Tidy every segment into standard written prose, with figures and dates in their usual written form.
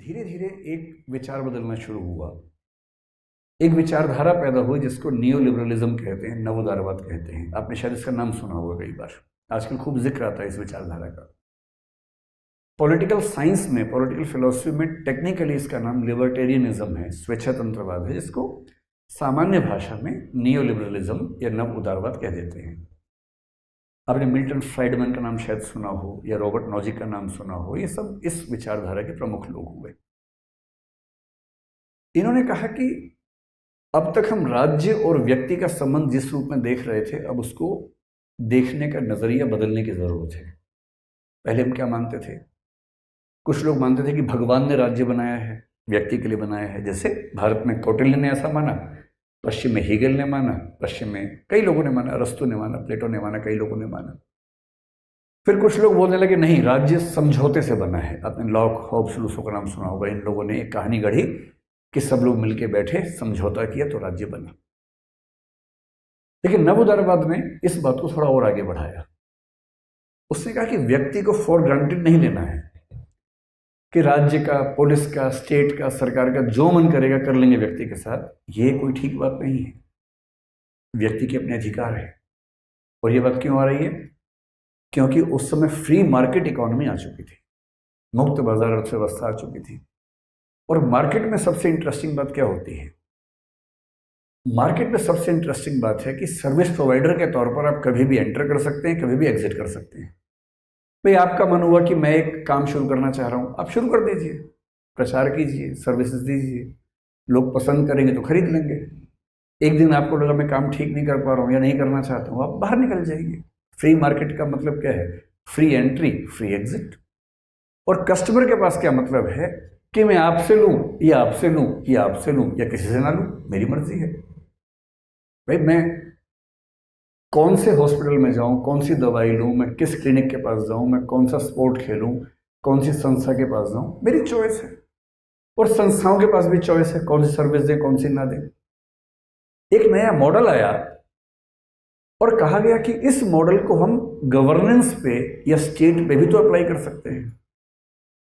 धीरे धीरे एक विचार बदलना शुरू हुआ। एक विचारधारा पैदा हुई जिसको नियो लिबरलिज्म कहते हैं, नव उदारवाद कहते हैं। आपने शायद इसका नाम सुना होगा कई बार, आजकल खूब जिक्र आता है इस विचारधारा का। पॉलिटिकल साइंस में, पॉलिटिकल फिलॉसफी में टेक्निकली इसका नाम लिबर्टेरियनिज्म है, स्वेच्छातंत्रवाद है, जिसको सामान्य भाषा में नियो लिबरलिज्म या नव उदारवाद कह देते हैं। आपने मिल्टन फ्राइडमैन का नाम शायद सुना हो या रॉबर्ट नॉजिक का नाम सुना हो। ये सब इस विचारधारा के प्रमुख लोग हुए। इन्होंने कहा कि अब तक हम राज्य और व्यक्ति का संबंध जिस रूप में देख रहे थे, अब उसको देखने का नजरिया बदलने की जरूरत है। पहले हम क्या मानते थे? कुछ लोग मानते थे कि भगवान ने राज्य बनाया है, व्यक्ति के लिए बनाया है। जैसे भारत में कौटिल्य ने ऐसा माना, पश्चिम में हीगल ने माना, पश्चिम में कई लोगों ने माना, अरस्तु ने माना, प्लेटो ने माना, कई लोगों ने माना। फिर कुछ लोग बोलने लगे नहीं, राज्य समझौते से बना है। आपने लॉक, हॉब्स, रूसो का नाम सुना होगा। इन लोगों ने एक कहानी गढ़ी कि सब लोग मिलके बैठे, समझौता किया तो राज्य बना। लेकिन नव उदारवाद ने इस बात को थोड़ा और आगे बढ़ाया। उसने कहा कि व्यक्ति को फॉर ग्रांटेड नहीं लेना है कि राज्य का, पुलिस का, स्टेट का, सरकार का जो मन करेगा कर लेंगे व्यक्ति के साथ। ये कोई ठीक बात नहीं है। व्यक्ति के अपने अधिकार है। और ये बात क्यों आ रही है? क्योंकि उस समय फ्री मार्केट इकोनॉमी आ चुकी थी, मुक्त बाजार अर्थव्यवस्था आ चुकी थी। और मार्केट में सबसे इंटरेस्टिंग बात क्या होती है? मार्केट में सबसे इंटरेस्टिंग बात है कि सर्विस प्रोवाइडर के तौर पर आप कभी भी एंटर कर सकते हैं, कभी भी एग्जिट कर सकते हैं। भाई आपका मन हुआ कि मैं एक काम शुरू करना चाह रहा हूं, आप शुरू कर दीजिए, प्रचार कीजिए, सर्विसेज दीजिए, लोग पसंद करेंगे तो खरीद लेंगे। एक दिन आपको लगा मैं काम ठीक नहीं कर पा रहा हूं या नहीं करना चाहता हूं, आप बाहर निकल जाइए। फ्री मार्केट का मतलब क्या है? Free entry, free exit. और कस्टमर के पास क्या मतलब है कि मैं आपसे लूं या आपसे लूं या आपसे लूं या किसी से ना लूं, मेरी मर्जी है। भाई मैं कौन से हॉस्पिटल में जाऊं, कौन सी दवाई लूं, मैं किस क्लिनिक के पास जाऊं, मैं कौन सा स्पोर्ट खेलूं, कौन सी संस्था के पास जाऊं, मेरी चॉइस है। और संस्थाओं के पास भी चॉइस है, कौन सी सर्विस दें, कौन सी ना दें। एक नया मॉडल आया और कहा गया कि इस मॉडल को हम गवर्नेंस पे या स्टेट पे भी तो अप्लाई कर सकते हैं।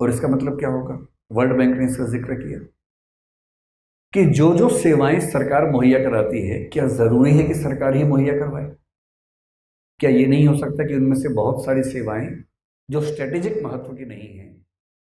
और इसका मतलब क्या होगा? वर्ल्ड बैंक ने इसका जिक्र किया कि जो जो सेवाएं सरकार मुहैया कराती है, क्या जरूरी है कि सरकार ही मुहैया करवाए? क्या ये नहीं हो सकता कि उनमें से बहुत सारी सेवाएं जो स्ट्रेटेजिक महत्व की नहीं है,